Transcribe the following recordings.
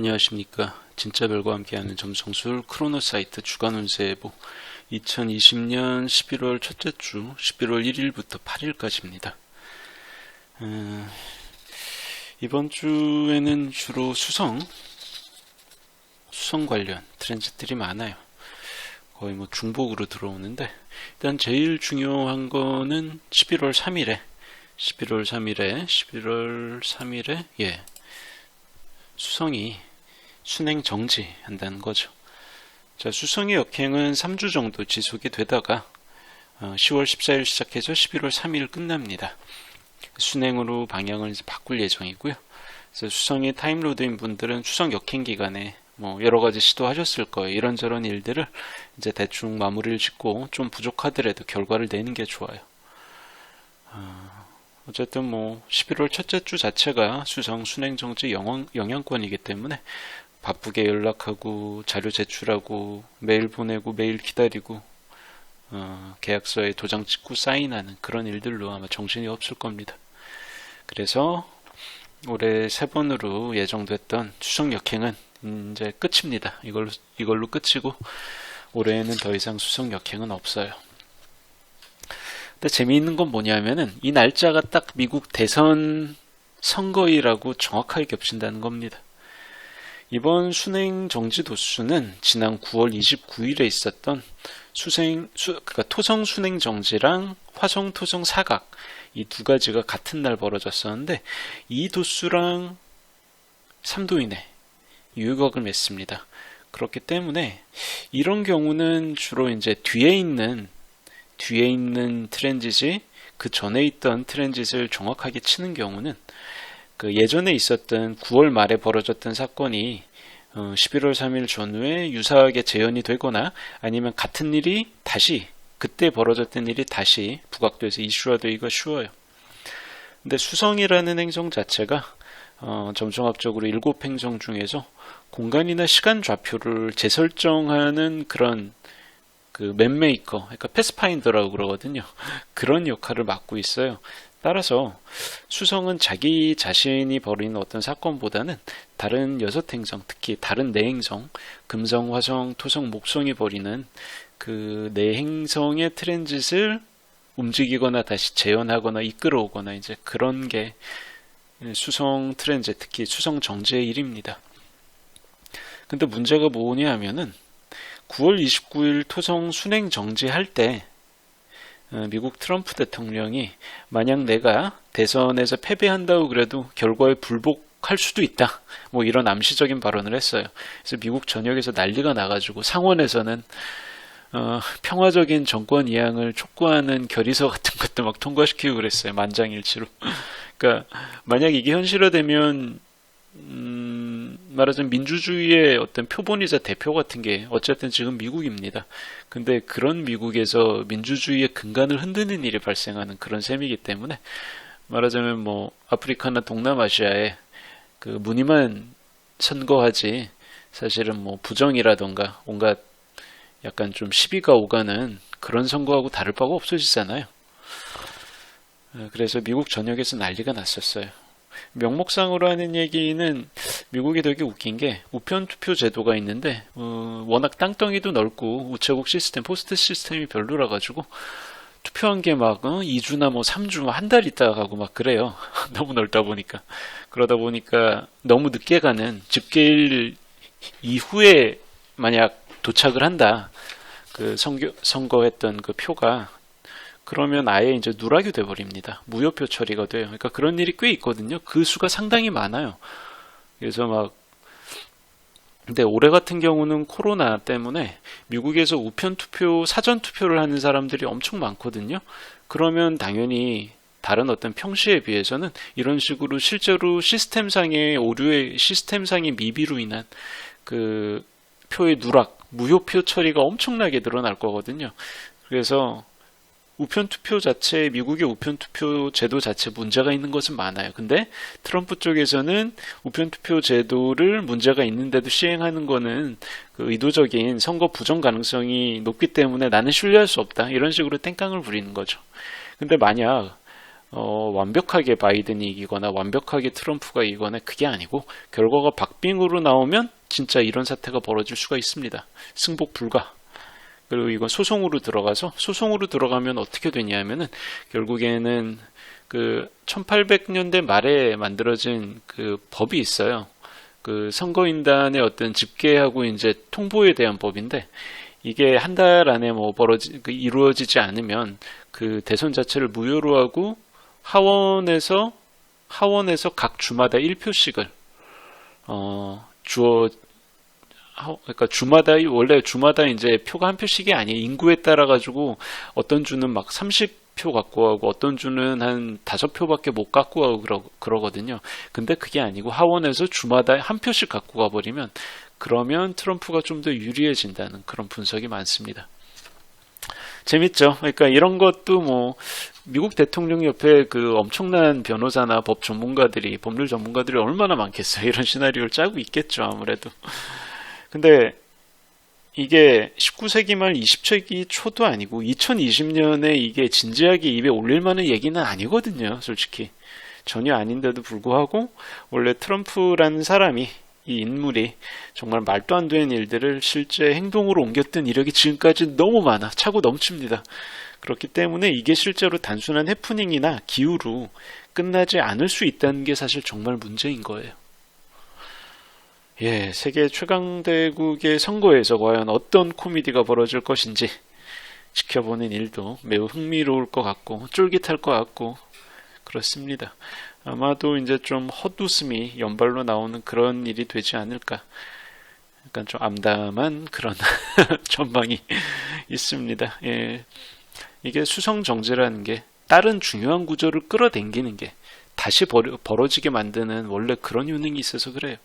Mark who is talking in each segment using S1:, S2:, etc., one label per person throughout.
S1: 안녕하십니까. 진짜별과 함께하는 점성술 크로노 사이트 주간 운세 예보 2020년 11월 첫째 주 11월 1일부터 8일까지입니다. 이번 주에는 주로 수성 관련 트랜짓들이 많아요. 거의 중복으로 들어오는데, 일단 제일 중요한 거는 11월 3일에 수성이 순행 정지한다는 거죠. 자, 수성의 역행은 3주 정도 지속이 되다가 10월 14일 시작해서 11월 3일 끝납니다. 순행으로 방향을 이제 바꿀 예정이고요. 그래서 수성이 타임로드인 분들은 수성 역행 기간에 여러 가지 시도하셨을 거예요. 이런저런 일들을 이제 대충 마무리를 짓고 좀 부족하더라도 결과를 내는 게 좋아요. 어쨌든 11월 첫째 주 자체가 수성 순행 정지 영향권이기 때문에 바쁘게 연락하고 자료 제출하고 메일 보내고 메일 기다리고 계약서에 도장 찍고 사인하는 그런 일들로 아마 정신이 없을 겁니다. 그래서 올해 3번으로 예정됐던 수성 역행은 이제 끝입니다. 이걸로 끝이고 올해에는 더 이상 수성 역행은 없어요. 근데 재미있는 건 뭐냐면은 이 날짜가 딱 미국 대선 선거일하고 정확하게 겹친다는 겁니다. 이번 순행 정지 도수는 지난 9월 29일에 있었던 그러니까 토성 순행 정지랑 화성 토성 사각 이 두 가지가 같은 날 벌어졌었는데 이 도수랑 3도 이내 유격을 맺습니다. 그렇기 때문에 이런 경우는 주로 이제 뒤에 있는 트랜짓이 그 전에 있던 트랜짓을 정확하게 치는 경우는 그 예전에 있었던 9월 말에 벌어졌던 사건이 11월 3일 전후에 유사하게 재현이 되거나 아니면 같은 일이 다시 그때 벌어졌던 일이 다시 부각돼서 이슈화되기가 쉬워요. 근데 수성이라는 행성 자체가 점성학적으로 7행성 중에서 공간이나 시간 좌표를 재설정하는 그런 그 맵메이커, 그러니까 패스파인더라고 그러거든요. 그런 역할을 맡고 있어요. 따라서 수성은 자기 자신이 벌이는 어떤 사건보다는 다른 6행성, 특히 다른 4행성, 금성, 화성, 토성, 목성이 벌이는 그 4행성의 트랜짓을 움직이거나 다시 재현하거나 이끌어오거나 이제 그런 게 수성 트랜짓, 특히 수성 정지의 일입니다. 근데 문제가 뭐냐 하면은 9월 29일 토성 순행 정지할 때 미국 트럼프 대통령이 만약 내가 대선에서 패배한다고 그래도 결과에 불복할 수도 있다. 이런 암시적인 발언을 했어요. 그래서 미국 전역에서 난리가 나가지고 상원에서는 평화적인 정권 이양을 촉구하는 결의서 같은 것도 막 통과시키고 그랬어요. 만장일치로. 그러니까 만약 이게 현실화되면 말하자면 민주주의의 어떤 표본이자 대표 같은 게 어쨌든 지금 미국입니다. 근데 그런 미국에서 민주주의의 근간을 흔드는 일이 발생하는 그런 셈이기 때문에 말하자면 아프리카나 동남아시아에 그 무늬만 선거하지 사실은 부정이라던가 온갖 약간 좀 시비가 오가는 그런 선거하고 다를 바가 없어지잖아요. 그래서 미국 전역에서 난리가 났었어요. 명목상으로 하는 얘기는 미국이 되게 웃긴 게 우편투표 제도가 있는데 워낙 땅덩이도 넓고 우체국 시스템, 포스트 시스템이 별로라 가지고 투표한 게 2주나 3주 한 달 있다가 가고 막 그래요. 너무 넓다 보니까. 그러다 보니까 너무 늦게 가는 집계일 이후에 만약 도착을 한다. 그 선거했던 그 표가 그러면 아예 이제 누락이 돼버립니다. 무효표 처리가 돼요. 그러니까 그런 일이 꽤 있거든요. 그 수가 상당히 많아요. 그래서 근데 올해 같은 경우는 코로나 때문에 미국에서 우편투표, 사전투표를 하는 사람들이 엄청 많거든요. 그러면 당연히 다른 어떤 평시에 비해서는 이런 식으로 실제로 시스템상의 오류의 시스템상의 미비로 인한 그 표의 누락, 무효표 처리가 엄청나게 늘어날 거거든요. 그래서 미국의 우편투표 제도 자체 문제가 있는 것은 많아요. 근데 트럼프 쪽에서는 우편투표 제도를 문제가 있는데도 시행하는 거는 그 의도적인 선거 부정 가능성이 높기 때문에 나는 신뢰할 수 없다. 이런 식으로 땡깡을 부리는 거죠. 근데 만약 완벽하게 바이든이 이기거나 완벽하게 트럼프가 이기거나 그게 아니고 결과가 박빙으로 나오면 진짜 이런 사태가 벌어질 수가 있습니다. 승복 불가. 그리고 이건 소송으로 들어가면 어떻게 되냐면은 결국에는 그 1800년대 말에 만들어진 그 법이 있어요. 그 선거인단의 어떤 집계하고 이제 통보에 대한 법인데 이게 한 달 안에 뭐 이루어지지 않으면 그 대선 자체를 무효로 하고 하원에서 각 주마다 1표씩을 그러니까 원래 주마다 이제 표가 한 표씩이 아니에요. 인구에 따라 가지고 어떤 주는 막 30표 갖고 하고 어떤 주는 한 5표밖에 못 갖고 하고 그러거든요. 근데 그게 아니고 하원에서 주마다 한 표씩 갖고 가버리면 그러면 트럼프가 좀 더 유리해진다는 그런 분석이 많습니다. 재밌죠? 그러니까 이런 것도 뭐 미국 대통령 옆에 그 엄청난 변호사나 법률 전문가들이 얼마나 많겠어요. 이런 시나리오를 짜고 있겠죠, 아무래도. 근데 이게 19세기 말 20세기 초도 아니고 2020년에 이게 진지하게 입에 올릴 만한 얘기는 아니거든요, 솔직히. 전혀 아닌데도 불구하고 원래 트럼프라는 사람이 이 인물이 정말 말도 안 되는 일들을 실제 행동으로 옮겼던 이력이 지금까지 너무 많아 차고 넘칩니다. 그렇기 때문에 이게 실제로 단순한 해프닝이나 기후로 끝나지 않을 수 있다는 게 사실 정말 문제인 거예요. 예, 세계 최강대국의 선거에서 과연 어떤 코미디가 벌어질 것인지 지켜보는 일도 매우 흥미로울 것 같고 쫄깃할 것 같고 그렇습니다. 아마도 이제 좀 헛웃음이 연발로 나오는 그런 일이 되지 않을까. 약간 좀 암담한 그런 전망이 있습니다. 예. 이게 수성 정제라는 게 다른 중요한 구조를 끌어당기는 게 다시 벌어지게 만드는 원래 그런 효능이 있어서 그래요.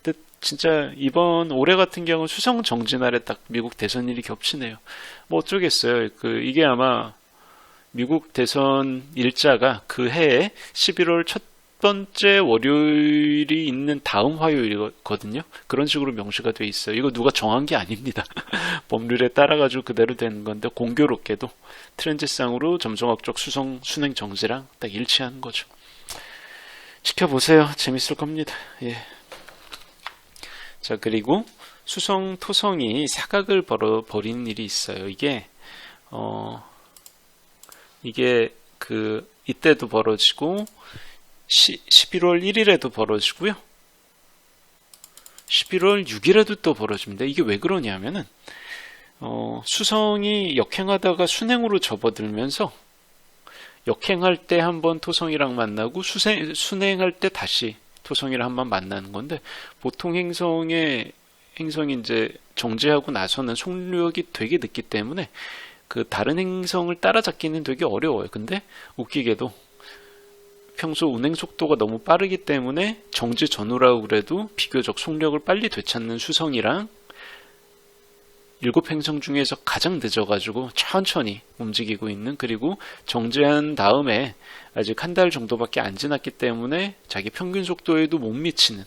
S1: 근데 진짜 이번 올해 같은 경우 수성 정지날에 딱 미국 대선일이 겹치네요. 뭐 어쩌겠어요. 이게 아마 미국 대선 일자가 그 해에 11월 첫 번째 월요일이 있는 다음 화요일이거든요. 그런 식으로 명시가 돼 있어요. 이거 누가 정한 게 아닙니다. 법률에 따라가지고 그대로 되는 건데 공교롭게도 트렌드상으로 점성학적 순행 정지랑 딱 일치하는 거죠. 지켜보세요. 재밌을 겁니다. 예. 자, 그리고 수성 토성이 사각을 벌이는 일이 있어요. 이게 이때도 벌어지고 11월 1일에도 벌어지고요. 11월 6일에도 또 벌어집니다. 이게 왜 그러냐면은 수성이 역행하다가 순행으로 접어들면서 역행할 때 한번 토성이랑 만나고 순행할 때 다시 토성이랑 한번 만나는 건데 보통 행성이 이제 정제하고 나서는 속력이 되게 늦기 때문에 그 다른 행성을 따라잡기는 되게 어려워요. 근데 웃기게도 평소 운행 속도가 너무 빠르기 때문에 정지 전후라고 그래도 비교적 속력을 빨리 되찾는 수성이랑 7행성 중에서 가장 늦어가지고 천천히 움직이고 있는, 그리고 정지한 다음에 아직 한 달 정도밖에 안 지났기 때문에 자기 평균 속도에도 못 미치는,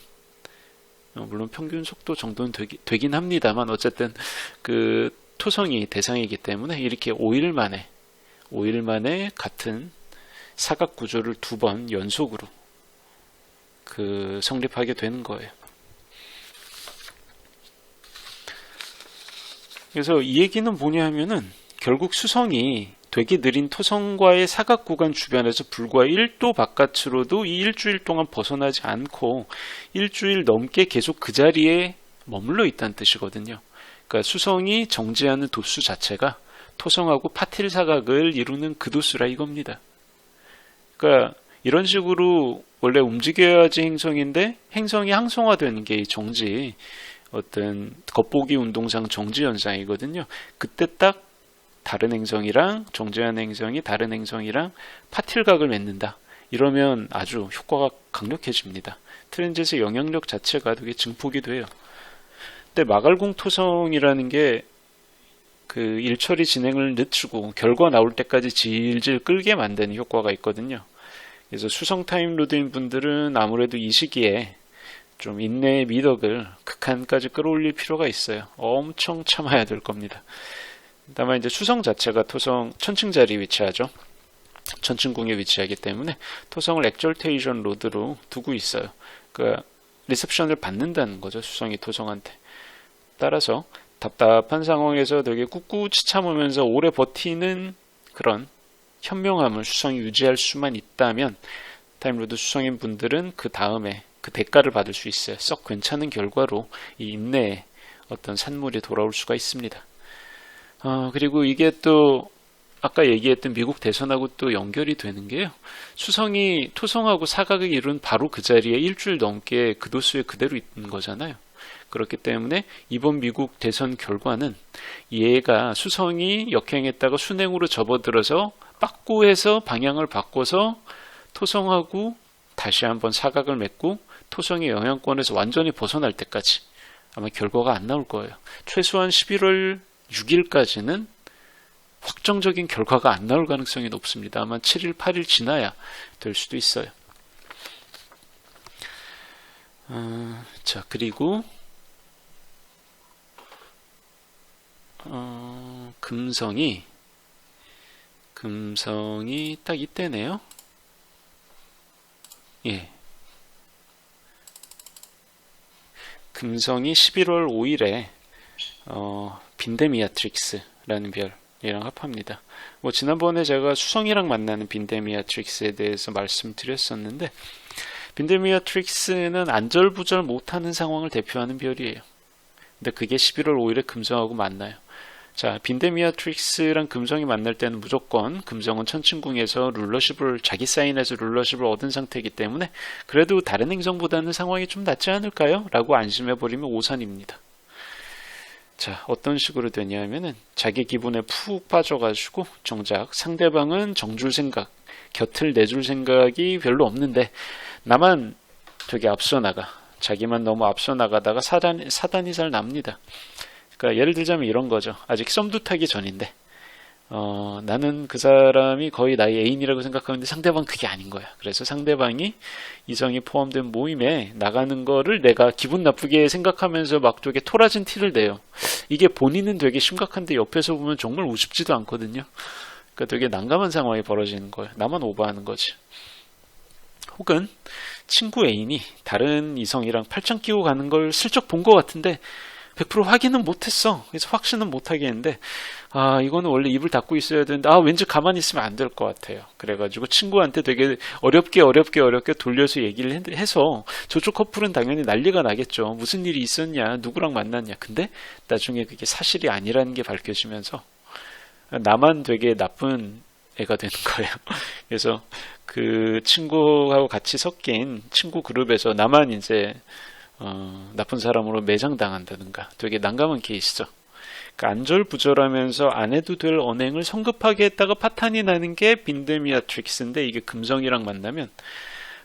S1: 물론 평균 속도 정도는 되긴 합니다만 어쨌든 그 토성이 대상이기 때문에 이렇게 5일 만에 같은 사각 구조를 2번 연속으로 성립하게 되는 거예요. 그래서 이 얘기는 뭐냐 하면은 결국 수성이 되게 느린 토성과의 사각 구간 주변에서 불과 1도 바깥으로도 이 일주일 동안 벗어나지 않고 일주일 넘게 계속 그 자리에 머물러 있다는 뜻이거든요. 그러니까 수성이 정지하는 도수 자체가 토성하고 파틸 사각을 이루는 그 도수라 이겁니다. 그러니까 이런 식으로 원래 움직여야지 행성인데 행성이 항성화되는 게 이 정지, 어떤 겉보기 운동상 정지 현상이거든요. 그때 딱 다른 행성이랑 정지한 행성이 다른 행성이랑 파틸각을 맺는다. 이러면 아주 효과가 강력해집니다. 트랜짓의 영향력 자체가 되게 증폭이 돼요. 근데 마갈공 토성이라는 게 그 일처리 진행을 늦추고 결과 나올 때까지 질질 끌게 만드는 효과가 있거든요. 그래서 수성 타임로드인 분들은 아무래도 이 시기에 좀 인내의 미덕을 극한까지 끌어올릴 필요가 있어요. 엄청 참아야 될 겁니다. 다만 이제 수성 자체가 토성 천칭자리에 위치하죠. 천칭궁에 위치하기 때문에 토성을 엑절테이션 로드로 두고 있어요. 그 리셉션을 받는다는 거죠. 수성이 토성한테. 따라서 답답한 상황에서 되게 꿋꿋이 참으면서 오래 버티는 그런 현명함을 수성이 유지할 수만 있다면 타임로드 수성인 분들은 그 다음에 그 대가를 받을 수 있어요. 썩 괜찮은 결과로 이 인내의 어떤 산물이 돌아올 수가 있습니다. 그리고 이게 또 아까 얘기했던 미국 대선하고 또 연결이 되는 게요. 수성이 토성하고 사각을 이룬 바로 그 자리에 일주일 넘게 그 도수에 그대로 있는 거잖아요. 그렇기 때문에 이번 미국 대선 결과는 얘가 수성이 역행했다가 순행으로 접어들어서 빠꾸해서 방향을 바꿔서 토성하고 다시 한번 사각을 맺고 토성의 영향권에서 완전히 벗어날 때까지 아마 결과가 안 나올 거예요. 최소한 11월 6일까지는 확정적인 결과가 안 나올 가능성이 높습니다. 아마 7일, 8일 지나야 될 수도 있어요. 자, 그리고 금성이 딱 이때네요. 예. 금성이 11월 5일에 빈데미아트릭스라는 별이랑 합합니다. 지난번에 제가 수성이랑 만나는 빈데미아트릭스에 대해서 말씀드렸었는데 빈데미아트릭스는 안절부절 못하는 상황을 대표하는 별이에요. 근데 그게 11월 5일에 금성하고 만나요. 자, 빈데미아트릭스랑 금성이 만날 때는 무조건 금성은 천칭궁에서 룰러십을 자기 사인에서 룰러십을 얻은 상태이기 때문에 그래도 다른 행성보다는 상황이 좀 낫지 않을까요? 라고 안심해버리면 오산입니다. 자, 어떤 식으로 되냐면은 자기 기분에 푹 빠져가지고 정작 상대방은 정줄 생각, 곁을 내줄 생각이 별로 없는데 나만 되게 앞서 나가. 자기만 너무 앞서 나가다가 사단이 잘 납니다. 그러니까 예를 들자면 이런 거죠. 아직 썸도 타기 전인데 나는 그 사람이 거의 나의 애인이라고 생각하는데 상대방 그게 아닌 거야. 그래서 상대방이 이성이 포함된 모임에 나가는 거를 내가 기분 나쁘게 생각하면서 막 되게 토라진 티를 내요. 이게 본인은 되게 심각한데 옆에서 보면 정말 우습지도 않거든요. 그러니까 되게 난감한 상황이 벌어지는 거예요. 나만 오버하는 거지. 혹은 친구 애인이 다른 이성이랑 팔짱 끼고 가는 걸 슬쩍 본 것 같은데 100% 확인은 못했어. 그래서 확신은 못하겠는데 이거는 원래 입을 닫고 있어야 되는데 왠지 가만히 있으면 안 될 것 같아요. 그래가지고 친구한테 되게 어렵게 돌려서 얘기를 해서 저쪽 커플은 당연히 난리가 나겠죠. 무슨 일이 있었냐, 누구랑 만났냐. 근데 나중에 그게 사실이 아니라는 게 밝혀지면서 나만 되게 나쁜 애가 되는 거예요. 그래서 그 친구하고 같이 섞인 친구 그룹에서 나만 이제 나쁜 사람으로 매장당한다든가 되게 난감한 케이스죠. 그러니까 안절부절하면서 안 해도 될 언행을 성급하게 했다가 파탄이 나는 게 빈데미아트릭스인데 이게 금성이랑 만나면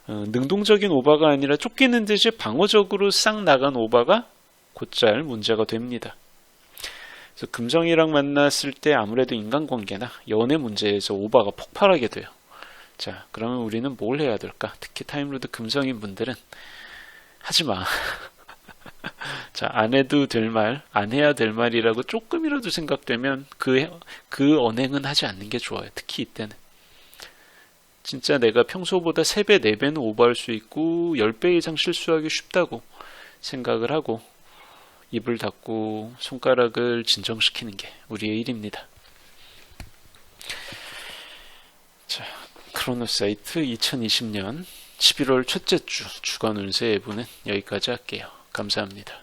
S1: 능동적인 오바가 아니라 쫓기는 듯이 방어적으로 싹 나간 오바가 곧잘 문제가 됩니다. 그래서 금성이랑 만났을 때 아무래도 인간관계나 연애 문제에서 오바가 폭발하게 돼요. 자, 그러면 우리는 뭘 해야 될까? 특히 타임로드 금성인 분들은 하지마. 자, 안 해도 될 말, 안 해야 될 말이라고 조금이라도 생각되면 그 언행은 하지 않는 게 좋아요. 특히 이때는. 진짜 내가 평소보다 3배, 4배는 오버할 수 있고 10배 이상 실수하기 쉽다고 생각을 하고 입을 닫고 손가락을 진정시키는 게 우리의 일입니다. 자, 크로노사이트 2020년 11월 첫째 주 주간 운세 예보는 여기까지 할게요. 감사합니다.